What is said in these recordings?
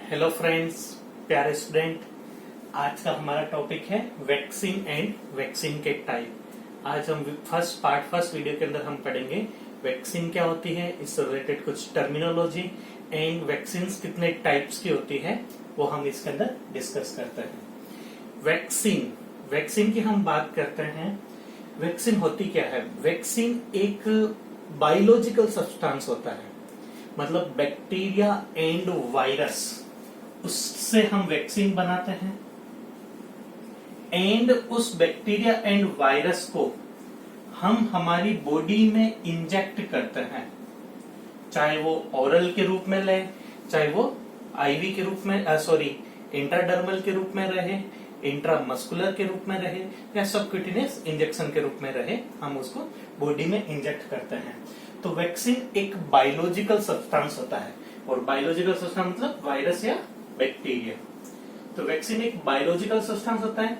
Hello friends, प्यारे student. आज का हमारा टॉपिक है वैक्सीन एंड वैक्सीन के टाइप। आज हम फर्स्ट वीडियो के अंदर हम पढ़ेंगे वैक्सीन क्या होती है, इससे रिलेटेड कुछ टर्मिनोलॉजी एंड वैक्सीन कितने टाइप्स की होती है वो हम इसके अंदर डिस्कस करते हैं। वैक्सीन की हम बात करते हैं। वैक्सीन होती क्या है? वैक्सीन एक बायोलॉजिकल सब्सटेंस होता है, मतलब बैक्टीरिया एंड वायरस, उससे हम वैक्सीन बनाते हैं एंड उस बैक्टीरिया एंड वायरस को हम हमारी बॉडी में इंजेक्ट करते हैं, चाहे वो ओरल के रूप में ले, चाहे वो आईवी के रूप में इंट्राडर्मल के रूप में रहे, इंट्रामस्कुलर के रूप में रहे या सबक्यूटेनियस इंजेक्शन के रूप में रहे, हम उसको बॉडी में इंजेक्ट करते हैं। तो वैक्सीन एक बायोलॉजिकल सब्सटेंस होता है, और बायोलॉजिकल सब्सटेंस मतलब वायरस या बैक्टीरिया। तो वैक्सीन एक बायोलॉजिकल सब्सटेंस होता है।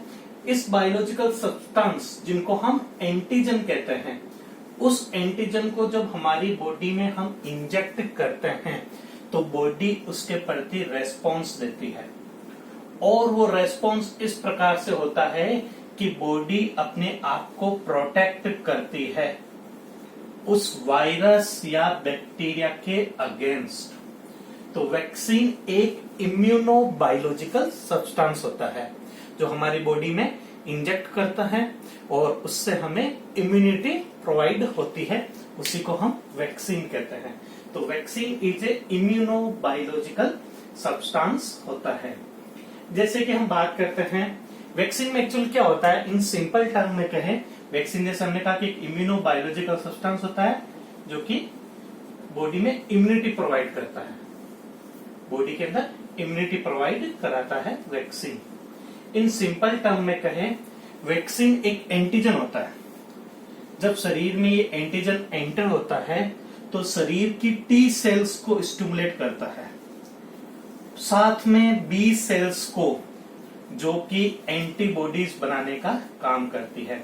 इस बायोलॉजिकल सब्सटेंस जिनको हम एंटीजन कहते हैं, उस एंटीजन को जब हमारी बॉडी में हम इंजेक्ट करते हैं तो बॉडी उसके प्रति रेस्पॉन्स देती है, और वो रेस्पॉन्स इस प्रकार से होता है कि बॉडी अपने आप को प्रोटेक्ट करती है उस वायरस या बैक्टीरिया के अगेंस्ट। तो वैक्सीन एक इम्यूनोबायोलॉजिकल सब्सटेंस होता है जो हमारी बॉडी में इंजेक्ट करता है और उससे हमें इम्यूनिटी प्रोवाइड होती है, उसी को हम वैक्सीन कहते हैं। तो vaccine is a immunobiological substance होता है। जैसे कि हम बात करते हैं वैक्सीन में एक्चुअल क्या होता है, इन सिंपल टर्म में कहें, वैक्सीन जैसे हमने कहा कि एक इम्यूनोबायोलॉजिकल सब्सटेंस होता है जो कि बॉडी में इम्यूनिटी प्रोवाइड करता है, बॉडी के अंदर इम्यूनिटी प्रोवाइड कराता है वैक्सीन। इन सिंपल टर्म में कहें, वैक्सीन एक एंटीजन होता है। जब शरीर में ये एंटीजन एंटर होता है तो शरीर की टी सेल्स को स्टिमुलेट करता है, साथ में बी सेल्स को, जो कि एंटीबॉडीज बनाने का काम करती है।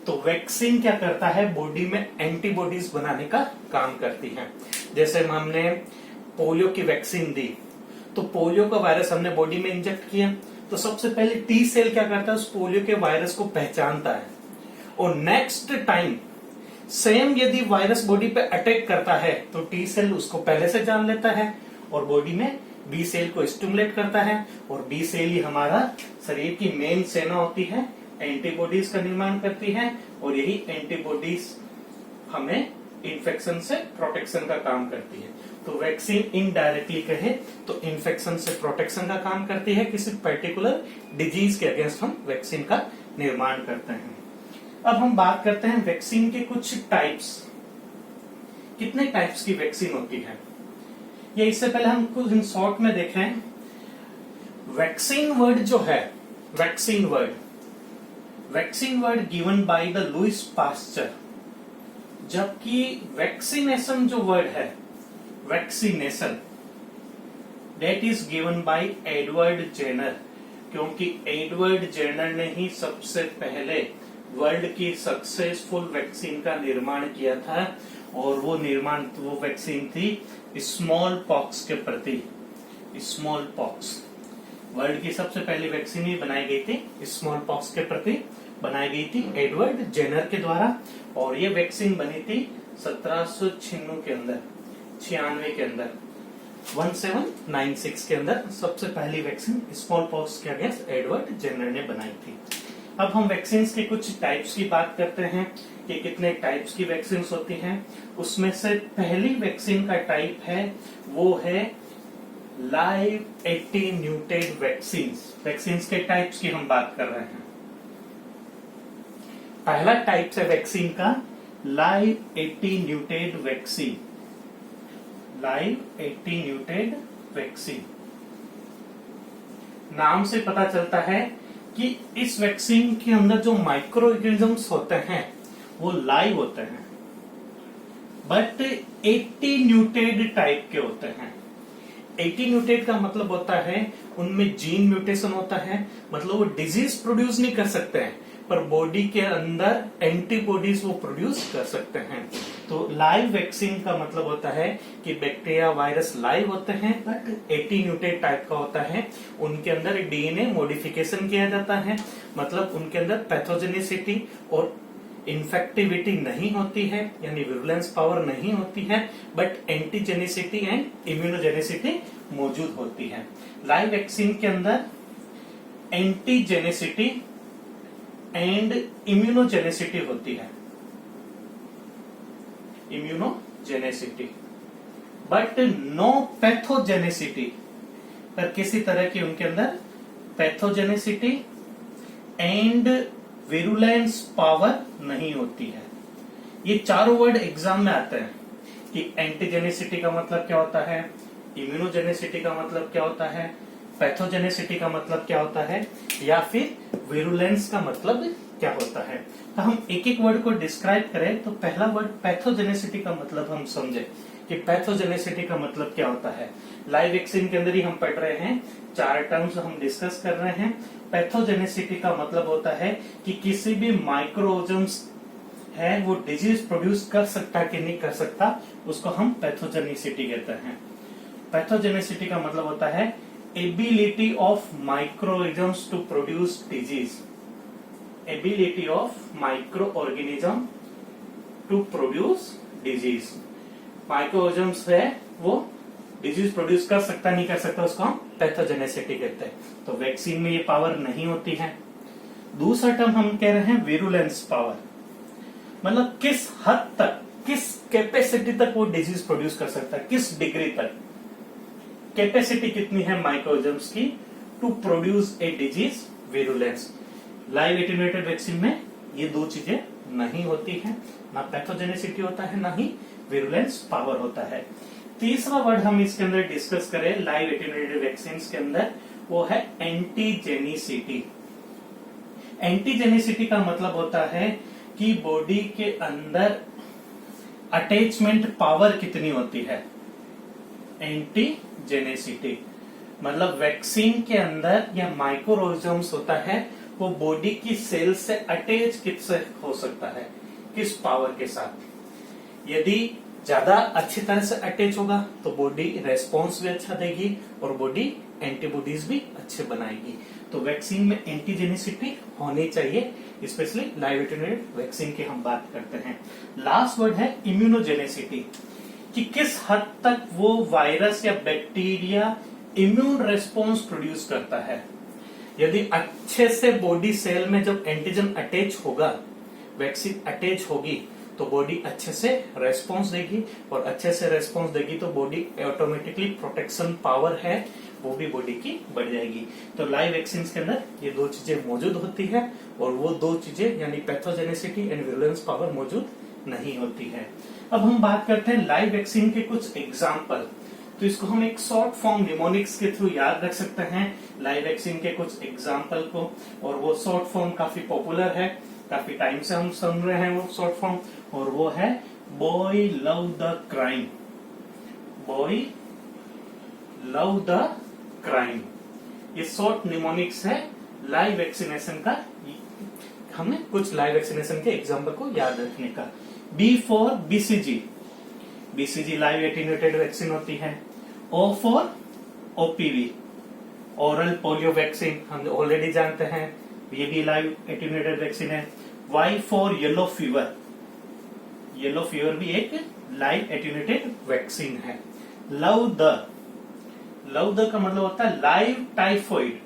तो वैक्सीन क्या करता है, बॉडी में एंटीबॉडीज बनाने का काम करती है। जैसे हमने पोलियो की वैक्सीन दी, तो पोलियो का वायरस हमने बॉडी में इंजेक्ट किया, तो सबसे पहले टी सेल क्या करता है, उस पोलियो के वायरस को पहचानता है, और नेक्स्ट टाइम सेम यदि वायरस बॉडी पे अटैक करता है तो टी सेल उसको पहले से जान लेता है और बॉडी में बी सेल को स्टिमुलेट करता है, और बी सेल ही हमारा शरीर की मेन सेना होती है, एंटीबॉडीज का निर्माण करती है, और यही एंटीबॉडीज हमें इन्फेक्शन से प्रोटेक्शन का काम करती है। तो वैक्सीन इनडायरेक्टली कहे तो इन्फेक्शन से प्रोटेक्शन का काम करती है, किसी पर्टिकुलर डिजीज के अगेंस्ट हम वैक्सीन का निर्माण करते हैं। अब हम बात करते हैं वैक्सीन के कुछ टाइप्स। कितने टाइप्स की वैक्सीन होती है, ये इससे पहले हम कुछ इन शॉर्ट में देखें। वैक्सीन वर्ड जो है, vaccine word given by the Louis Pasteur, जबकि वैक्सीनेशन जो वर्ड है, vaccination, that is given by Edward Jenner, क्योंकि एडवर्ड जेनर ने ही सबसे पहले वर्ल्ड की सक्सेसफुल वैक्सीन का निर्माण किया था, और वो वैक्सीन थी स्मॉल पॉक्स के प्रति। स्मॉल पॉक्स वर्ल्ड की सबसे पहली वैक्सीन ही बनाई गई थी, स्मॉल पॉक्स के प्रति बनाई गई थी एडवर्ड जेनर के द्वारा, और ये वैक्सीन बनी थी 1796 के अंदर, 1796 के अंदर सबसे पहली वैक्सीन स्मॉल पॉक्स के अगेंस्ट एडवर्ड जेनर ने बनाई थी। अब हम वैक्सीन के कुछ टाइप्स की बात करते हैं कि कितने टाइप्स की वैक्सीन होती हैं। उसमें से पहली वैक्सीन का टाइप है, वो है लाइव एटीन्यूटेड वैक्सीन के टाइप्स की हम बात कर रहे हैं। पहला टाइप है वैक्सीन का live attenuated vaccine. Live attenuated vaccine नाम से पता चलता है कि इस वैक्सीन के अंदर जो माइक्रो ऑर्गेनिजम्स होते हैं वो लाइव होते हैं, बट एटीन्यूटेड टाइप के होते हैं। एटीन्यूटेड का मतलब होता है उनमें जीन म्यूटेशन होता है, मतलब वो डिजीज प्रोड्यूस नहीं कर सकते हैं पर बॉडी के अंदर एंटीबॉडीज वो प्रोड्यूस कर सकते हैं। तो लाइव वैक्सीन का मतलब होता है कि बैक्टीरिया वायरस लाइव होते हैं बट एटीन्यूटेड टाइप का होता है, उनके अंदर डीएनए मॉडिफिकेशन किया जाता है, मतलब उनके अंदर पैथोजेनिसिटी और इन्फेक्टिविटी नहीं होती है, यानी विरुलेंस पावर नहीं होती है, बट एंटीजेनिसिटी एंड इम्यूनोजेनिसिटी मौजूद होती है। लाइव वैक्सीन के अंदर एंटीजेनिसिटी एंड इम्यूनोजेनिसिटी होती है, इम्यूनोजेनेसिटी, बट नो पैथोजेनेसिटी, पर किसी तरह की उनके अंदर पैथोजेनेसिटी एंड विरुलेंस पावर नहीं होती है। ये चारों वर्ड एग्जाम में आते हैं कि एंटीजेनेसिटी का मतलब क्या होता है, इम्यूनोजेनेसिटी का मतलब क्या होता है, पैथोजेनेसिटी का मतलब क्या होता है, या फिर विरुलेंस का मतलब क्या होता है। तो हम एक एक वर्ड को डिस्क्राइब करें तो पहला वर्ड पैथोजेनेसिटी का मतलब हम समझे कि पैथोजेनेसिटी का मतलब क्या होता है। लाइव वैक्सीन के अंदर ही हम पढ़ रहे हैं, 4 टर्म्स हम डिस्कस कर रहे हैं। पैथोजेनेसिटी का मतलब होता है कि किसी भी माइक्रो ऑर्गेनिज्म है वो डिजीज प्रोड्यूस कर सकता कि नहीं कर सकता, उसको हम पैथोजेनेसिटी कहते हैं। पैथोजेनेसिटी का मतलब होता है ability of micro organism to produce disease, ability of micro organism to produce disease. Micro organism है वो डिजीज प्रोड्यूस कर सकता नहीं कर सकता, उसको हम पैथोजेनेसिटी कहते हैं। तो वैक्सीन में ये पावर नहीं होती है। दूसरा टर्म हम कह रहे हैं विरुलेंस पावर, मतलब किस हद तक, किस कैपेसिटी तक वो डिजीज प्रोड्यूस कर सकता है, किस डिग्री तक, कैपेसिटी कितनी है माइक्रोऑर्गेनिज्म्स की to produce a disease, virulence. Live attenuated vaccine में ये दो चीजें नहीं होती है, ना पैथोजेनेसिटी होता है, ना ही विरुलेंस पावर होता है। तीसरा वर्ड हम इसके अंदर डिस्कस करें लाइव एटेन्यूएटेड वैक्सीन के अंदर, वो है एंटीजेनिसिटी। एंटीजेनिसिटी का मतलब होता है कि बॉडी के अंदर अटैचमेंट पावर कितनी होती है। एंटीजेनेसिटी मतलब वैक्सीन के अंदर या माइक्रो ऑर्गेनिज्म होता है वो बॉडी की सेल से अटैच किससे हो सकता है, किस पावर के साथ। यदि ज्यादा अच्छी तरह से अटैच होगा तो बॉडी रेस्पॉन्स भी अच्छा देगी और बॉडी एंटीबॉडीज भी अच्छे बनाएगी। तो वैक्सीन में एंटीजेनिसिटी होनी चाहिए, स्पेशली लाइव एटेन्यूएटेड वैक्सीन की हम बात करते हैं। लास्ट वर्ड है इम्यूनोजेनेसिटी, कि किस हद तक वो वायरस या बैक्टीरिया इम्यून रेस्पॉन्स प्रोड्यूस करता है। यदि अच्छे से बॉडी सेल में जब एंटीजन अटैच होगा, वैक्सीन अटैच होगी, तो बॉडी अच्छे से रेस्पॉन्स देगी, और अच्छे से रेस्पॉन्स देगी तो बॉडी ऑटोमेटिकली प्रोटेक्शन पावर है वो भी बॉडी की बढ़ जाएगी। तो लाइव वैक्सीन के अंदर ये दो चीजें मौजूद होती है, और वो दो चीजें यानी पैथोजेनेसिटी एंड विरुलेंस पावर मौजूद नहीं होती है। अब हम बात करते हैं लाइव वैक्सीन के कुछ एग्जाम्पल। तो इसको हम एक शॉर्ट फॉर्म निमोनिक्स के थ्रू याद रख सकते हैं लाइव वैक्सीन के कुछ एग्जाम्पल को, और वो शॉर्ट फॉर्म काफी पॉपुलर है, काफी टाइम से हम सुन रहे हैं वो शॉर्ट फॉर्म, और वो है boy love the crime. Boy love the crime, ये शॉर्ट निमोनिक्स है लाइव वैक्सीनेशन का। हमें कुछ लाइव वैक्सीनेशन के एग्जाम्पल को याद रखने का। B for BCG, BCG live attenuated vaccine होती है। O for OPV, oral polio vaccine, हम ऑलरेडी जानते हैं, ये भी लाइव एटेन्यूएटेड वैक्सीन है। Y for yellow fever, yellow fever भी एक लाइव एटेन्यूएटेड वैक्सीन है। लव द, लव द का मतलब होता है लाइव टाइफॉइड,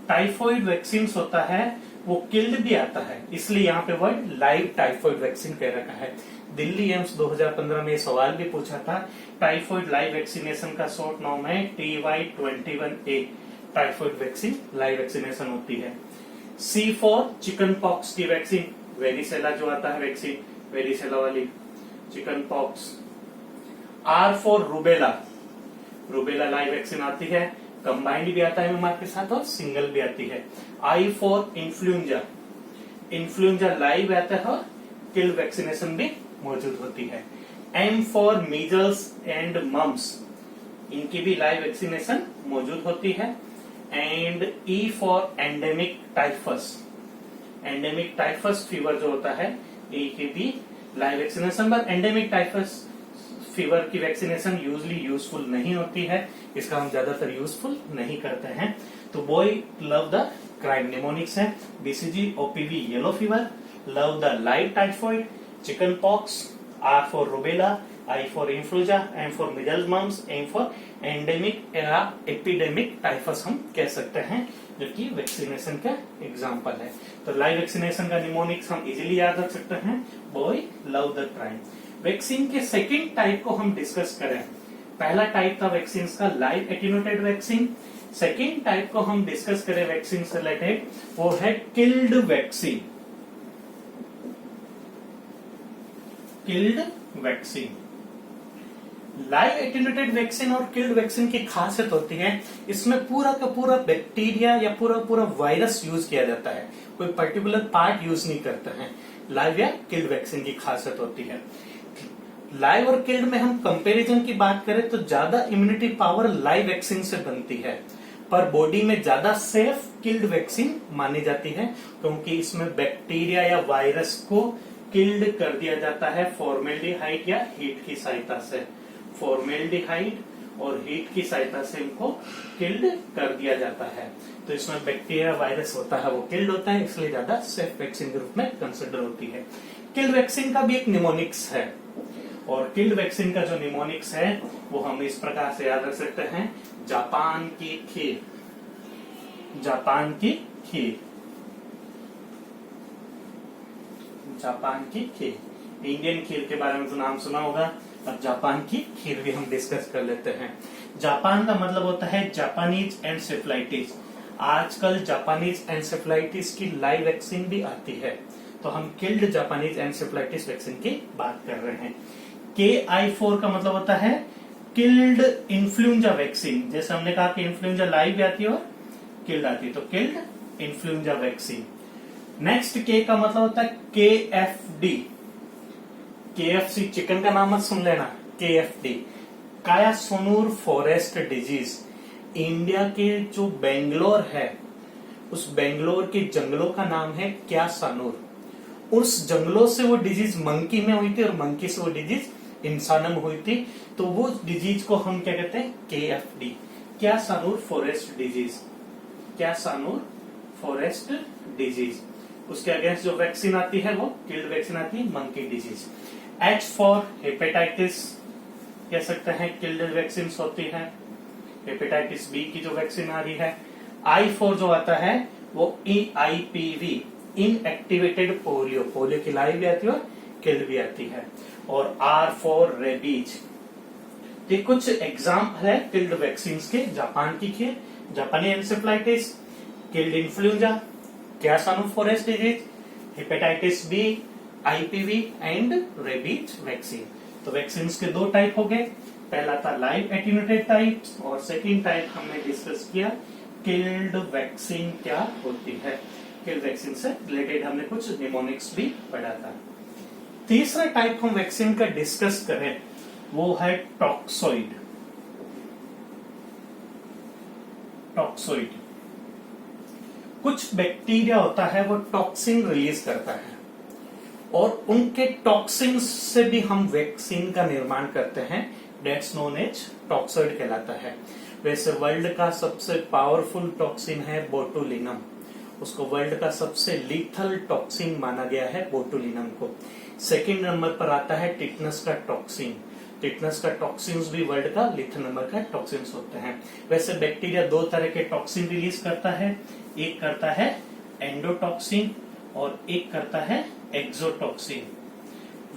टाइफॉइड वैक्सीन होता है वो किल्ड भी आता है, इसलिए यहाँ पे वर्ड लाइव टाइफॉइड वैक्सीन कह रखा है। दिल्ली एम्स 2015 में सवाल भी पूछा था, टाइफॉइड लाइव वैक्सीनेशन का शॉर्ट नाम है TY21A, typhoid vaccine live vaccination होती है। C फॉर चिकन पॉक्स की वैक्सीन, वेरिसेला जो आता है वैक्सीन, वेरिसेला वाली chicken pox. R for rubella, rubella live vaccine आती है, कंबाइंड भी आता है एमएमआर के साथ और सिंगल भी आती है। I for influenza, influenza live आता है और किल वैक्सीनेशन भी मौजूद होती है। M for measles and mumps, इनकी भी लाइव वैक्सीनेशन मौजूद होती है। And E for endemic typhus, endemic typhus fever जो होता है, E की भी लाइव वैक्सीनेशन पर एंडेमिक टाइफस फीवर की वैक्सीनेशन यूजली यूजफुल नहीं होती है, इसका हम ज्यादातर यूजफुल नहीं करते हैं। तो boy love the crime mnemonics है, BCG OPV yellow fever, love the live typhoid, chicken pox, R for rubella, I for influenza, M for measles mumps, M for endemic या एपिडेमिक टाइफस हम कह सकते हैं, जो कि वैक्सीनेशन का example है। तो लाइव वैक्सीनेशन का निमोनिक्स हम इजीली याद रख सकते हैं, boy love the crime. Vaccine के सेकेंड टाइप को हम डिस्कस करें। पहला टाइप था वैक्सीन का live attenuated vaccine. Second type को हम डिस्कस करें वैक्सीन से रिलेटेड, वो है killed vaccine. Killed vaccine, live attenuated vaccine और किल्ड वैक्सीन की खासियत होती है, इसमें पूरा का पूरा बैक्टीरिया या पूरा वायरस यूज किया जाता है, कोई पर्टिकुलर पार्ट यूज नहीं करते हैं। लाइव या किल्ड वैक्सीन की खासियत होती है। लाइव और किल्ड में हम कंपैरिजन की बात करें तो ज्यादा इम्यूनिटी पावर लाइव वैक्सीन से बनती है, पर बॉडी में ज्यादा सेफ किल्ड वैक्सीन मानी जाती है, क्योंकि इसमें बैक्टीरिया या वायरस को किल्ड कर दिया जाता है फॉर्मेल्डिहाइड या हीट की सहायता से। फॉर्मेल्डिहाइड और हीट की सहायता से इनको किल्ड कर दिया जाता है। तो इसमें बैक्टीरिया वायरस होता है वो किल्ड होता है, इसलिए ज्यादा सेफ वैक्सीन के रूप में कंसिडर होती है। किल्ड वैक्सीन का भी एक निमोनिक्स है, और किल्ड वैक्सीन का जो निमोनिक्स है वो हम इस प्रकार से याद रख सकते हैं, जापान की खीर। जापान की खीर, जापान की खीर। इंडियन खीर के बारे में तो नाम सुना होगा, अब जापान की खीर भी हम डिस्कस कर लेते हैं। जापान का मतलब होता है जापानीज एनसेफेलाइटिस। आजकल जापानीज एनसेफेलाइटिस की लाइव वैक्सीन भी आती है, तो हम किल्ड जापानीज एनसेफेलाइटिस वैक्सीन की बात कर रहे हैं। KI4 का मतलब होता है किल्ड इन्फ्लुएंजा वैक्सीन। जैसे हमने कहा कि इन्फ्लुएंजा लाइव भी आती है और किल्ड आती है, तो killed influenza vaccine. Next K का मतलब होता है KFD। KFC चिकन का नाम मत सुन लेना, KFD कायासोनूर फॉरेस्ट डिजीज। इंडिया के जो बेंगलोर है, उस बेंगलोर के जंगलों का नाम है क्यासानूर। उस जंगलों से वो डिजीज मंकी में हुई थी और मंकी से वो डिजीज इंसानों में हुई थी, तो वो डिजीज को हम क्या कहते हैं, KFD Kyasanur forest disease. Kyasanur forest disease, उसके अगेंस्ट जो वैक्सीन आती है वो किल्ड वैक्सीन आती है, monkey disease. H for hepatitis कह सकते हैं किल्ड वैक्सीन होती है। हेपेटाइटिस बी की जो वैक्सीन आ रही है। I फॉर जो आता है वो EIPV इनएक्टिवेटेड पोलियो। पोलियो की लाइव भी आती है और किल्ड भी आती है। और R फॉर रेबीज। ये कुछ एग्जाम्पल है किल्ड वैक्सीन के। जापान की खीर, जापानी encephalitis, killed influenza, Kyasanur forest disease, hepatitis B, IPV and rabies vaccine. तो वैक्सीन के दो टाइप हो गए, पहला था लाइव एटेन्यूएटेड टाइप और सेकेंड टाइप हमने डिस्कस किया किल्ड वैक्सीन क्या होती है। किल्ड वैक्सीन से रिलेटेड हमने कुछ निमोनिक्स भी पढ़ा था। तीसरा टाइप हम वैक्सीन का डिस्कस करें वो है टॉक्सोइड। टॉक्सोइड कुछ बैक्टीरिया होता है वो टॉक्सिन रिलीज करता है, और उनके टॉक्सिन से भी हम वैक्सीन का निर्माण करते हैं, दैट्स नोन एज टॉक्सोइड कहलाता है। वैसे वर्ल्ड का सबसे पावरफुल टॉक्सिन है बोटुलिनम, उसको वर्ल्ड का सबसे लीथल टॉक्सिन माना गया है बोटुलिनम को। सेकंड नंबर पर आता है टिटनस का टॉक्सिन। टिटनस का टॉक्सिन भी वर्ल्ड का लीथल नंबर का टॉक्सिन होते हैं। वैसे बैक्टीरिया दो तरह के टॉक्सिन रिलीज करता है, एक करता है एंडोटॉक्सिन और एक करता है एक्सोटॉक्सिन।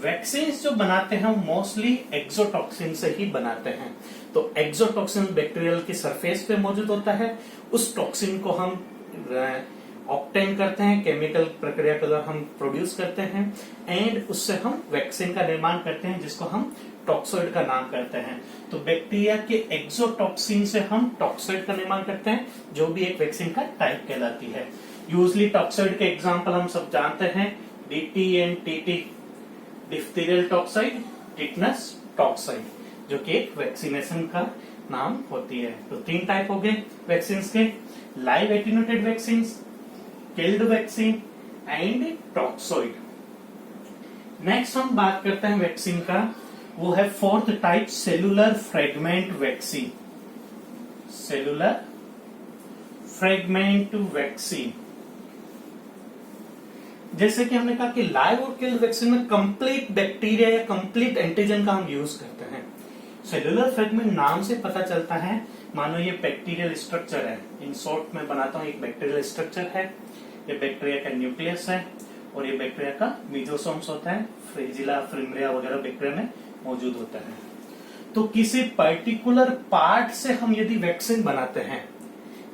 वैक्सीन जो बनाते हैं मोस्टली एक्सोटॉक्सिन से ही बनाते हैं। तो एक्सोटॉक्सिन बैक्टीरियल की सरफेस पे मौजूद होता है, उस टॉक्सिन को हम ऑब्टेन करते हैं, केमिकल प्रक्रिया के द्वारा हम प्रोड्यूस करते हैं एंड उससे हम वैक्सीन का निर्माण करते हैं, जिसको हम टॉक्सोइड का नाम करते हैं। तो बैक्टीरिया के एक्सोटॉक्सिन से हम टॉक्सोइड का निर्माण करते हैं, जो भी एक वैक्सीन का टाइप कहलाती है। यूजली टॉक्सोइड के एग्जाम्पल हम सब जानते हैं, DT and TT, diphtheria toxoid, tetanus toxoid, जो कि एक वैक्सीनेशन का नाम होती है। तो तीन टाइप हो गए वैक्सीन के, live attenuated vaccine, killed vaccine and toxoid. Next हम बात करते हैं वैक्सीन का, वो है fourth type cellular fragment vaccine. Cellular fragment vaccine, जैसे कि हमने कहा कि लाइव और किल्ड वैक्सीन में कंप्लीट बैक्टीरिया या कंप्लीट एंटीजन का हम यूज करते हैं। सेलुलर फ्रेगमेंट नाम से पता चलता है, मानो ये बैक्टीरियल स्ट्रक्चर है। इन शॉर्ट में बनाता हूं, एक बैक्टीरियल स्ट्रक्चर है, ये बैक्टीरिया का न्यूक्लियस है और ये बैक्टीरिया का मीजोसोम्स होता है, फ्रेजिला फ्रिमरिया वगैरह बैक्टीरिया में मौजूद होता है। तो किसी पर्टिकुलर पार्ट से हम यदि वैक्सीन बनाते हैं,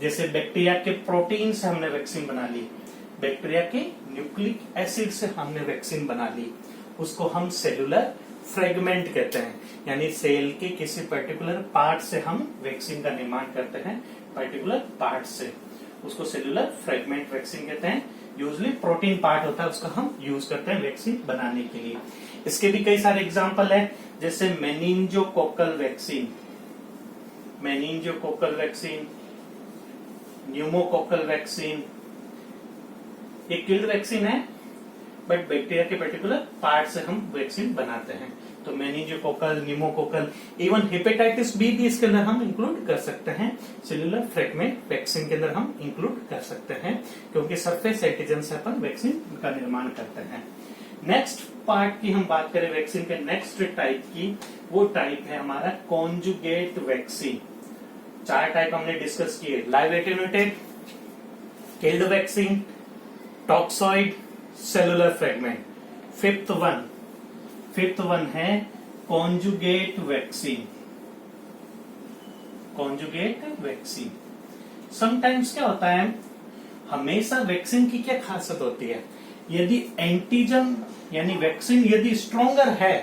जैसे बैक्टीरिया के प्रोटीन से हमने वैक्सीन बना ली, बैक्टीरिया के न्यूक्लिक एसिड से हमने वैक्सीन बना ली, उसको हम सेलुलर फ्रेगमेंट कहते हैं। यानी सेल के किसी पर्टिकुलर पार्ट से हम वैक्सीन का निर्माण करते हैं, पर्टिकुलर पार्ट से, उसको सेलुलर फ्रेगमेंट वैक्सीन कहते हैं। यूजली प्रोटीन पार्ट होता है, उसका हम यूज करते हैं वैक्सीन बनाने के लिए। इसके भी कई सारे एग्जांपल है, जैसे meningococcal vaccine, meningococcal vaccine, pneumococcal vaccine. ये किल्ड वैक्सीन है, बट बैक्टीरिया के पर्टिकुलर पार्ट से हम वैक्सीन बनाते हैं। तो meningococcal, pneumococcal, even hepatitis B भी इसके अंदर हम इंक्लूड कर सकते हैं, सेलुलर फ्रेगमेंट वैक्सीन के अंदर हम इंक्लूड कर सकते हैं, क्योंकि सरफेस एंटीजन से अपन वैक्सीन का निर्माण करते हैं। नेक्स्ट पार्ट की हम बात करें वैक्सीन के नेक्स्ट टाइप की, वो टाइप है हमारा कॉन्जुगेट वैक्सीन। 4 टाइप हमने डिस्कस किए, live attenuated, killed vaccine, toxoid, cellular fragment. Fifth one है conjugate vaccine. Conjugate vaccine sometimes क्या होता है, हमेशा वैक्सीन की क्या खासियत होती है, यदि एंटीजन यानी वैक्सीन यदि स्ट्रॉन्गर है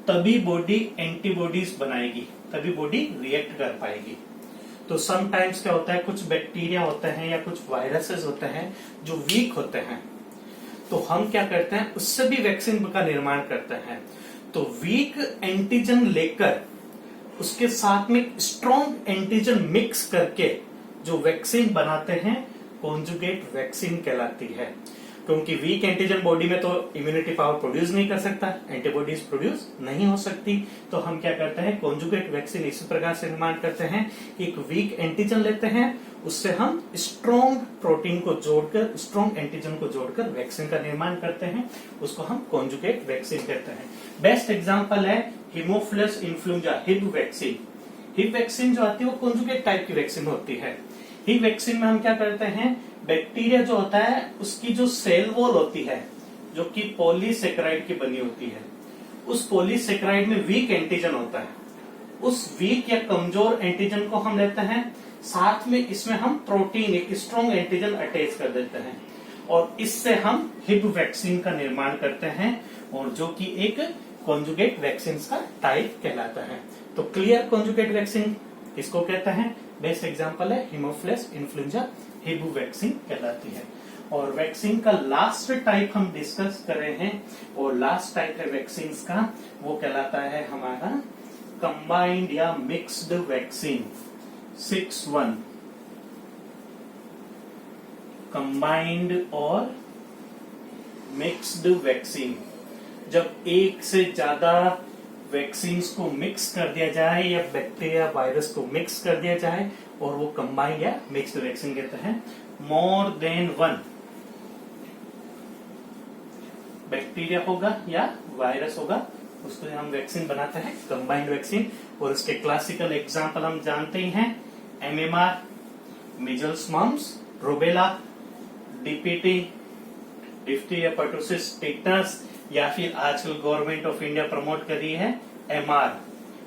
तभी बॉडी एंटीबॉडीज बनाएगी, तभी बॉडी रिएक्ट कर पाएगी। तो समटाइम्स क्या होता है, कुछ बैक्टीरिया होते हैं या कुछ वायरसेस होते हैं जो वीक होते हैं, तो हम क्या करते हैं, उससे भी वैक्सीन का निर्माण करते हैं। तो वीक एंटीजन लेकर उसके साथ में स्ट्रॉन्ग एंटीजन मिक्स करके जो वैक्सीन बनाते हैं, कॉन्जुगेट वैक्सीन कहलाती है। क्योंकि वीक एंटीजन बॉडी में तो इम्यूनिटी पावर प्रोड्यूस नहीं कर सकता, एंटीबॉडीज प्रोड्यूस नहीं हो सकती, तो हम क्या करते हैं, कॉन्जुगेट वैक्सीन इसी प्रकार से निर्माण करते हैं कि एक वीक एंटीजन लेते हैं, उससे हम स्ट्रॉन्ग प्रोटीन को जोड़कर, स्ट्रॉन्ग एंटीजन को जोड़कर वैक्सीन का निर्माण करते हैं, उसको हम कॉन्जुगेट वैक्सीन कहते हैं। बेस्ट एग्जाम्पल है हीमोफिलस इन्फ्लुएंजा, हिब वैक्सीन। हिब वैक्सीन जो आती है वो कॉन्जुगेट टाइप की वैक्सीन होती है। हिब वैक्सीन में हम क्या करते हैं, बैक्टीरिया जो होता है उसकी जो सेल वॉल होती है, जो कि पॉलीसेकेराइड की बनी होती है, उस पॉलीसेकेराइड में वीक एंटीजन होता है, उस वीक या कमजोर एंटीजन को हम लेते हैं, साथ में इसमें हम प्रोटीन एक स्ट्रॉन्ग एंटीजन अटैच कर देते हैं, और इससे हम हिब वैक्सीन का निर्माण करते हैं, और जो कि एक कॉन्जुगेट वैक्सीन का टाइप कहलाता है। तो क्लियर, कॉन्जुगेट वैक्सीन इसको कहते हैं। बेस्ट एग्जांपल है हीमोफिलस इन्फ्लुएंजा, हिब वैक्सीन कहलाती है। और वैक्सीन का लास्ट टाइप हम डिस्कस कर रहे हैं, और लास्ट टाइप है वैक्सीन का, वो कहलाता है हमारा कंबाइंड या मिक्स्ड वैक्सीन। 6-1 कंबाइंड और मिक्स्ड वैक्सीन। जब एक से ज्यादा वैक्सीन को मिक्स कर दिया जाए या बैक्टीरिया वायरस को मिक्स कर दिया जाए, और वो कंबाइंड या मिक्स्ड वैक्सीन कहते हैं। मोर देन 1 बैक्टीरिया होगा या वायरस होगा, उसको हम वैक्सीन बनाते हैं कंबाइंड वैक्सीन। और इसके क्लासिकल एग्जांपल हम जानते ही हैं, MMR, measles, mumps, rubella, DPT, diphtheria, pertussis, tetanus, या फिर आजकल गवर्नमेंट ऑफ इंडिया प्रमोट कर रही है MR,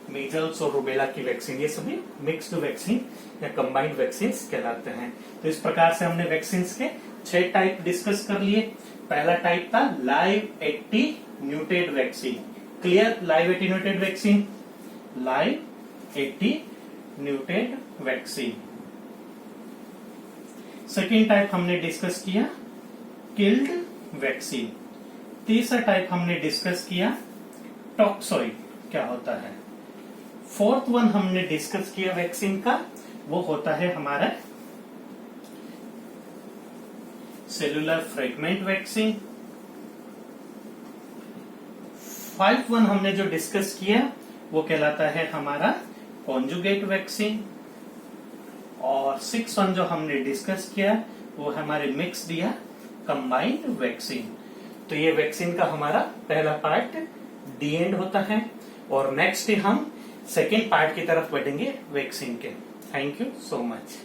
मीजल्स और रूबेला की वैक्सीन। ये सभी मिक्स्ड वैक्सीन या कंबाइंड वैक्सीन कहलाते हैं। तो इस प्रकार से हमने वैक्सीन के 6 टाइप डिस्कस कर लिए। पहला टाइप था live attenuated vaccine. Clear, live attenuated vaccine, live attenuated vaccine. Second type हमने डिस्कस किया किल्ड वैक्सीन। तीसरा टाइप हमने डिस्कस किया टॉक्सॉइड क्या होता है। फोर्थ वन हमने डिस्कस किया वैक्सीन का, वो होता है हमारा सेलुलर फ्रेगमेंट वैक्सीन। 5(1) हमने जो डिस्कस किया वो कहलाता है हमारा कॉन्जुगेट वैक्सीन, और 6(1) जो हमने डिस्कस किया वो हमारे मिक्स्ड या कंबाइंड वैक्सीन। तो ये वैक्सीन का हमारा पहला पार्ट डी एंड होता है, और नेक्स्ट हम सेकेंड पार्ट की तरफ बढ़ेंगे वैक्सीन के। Thank you so much.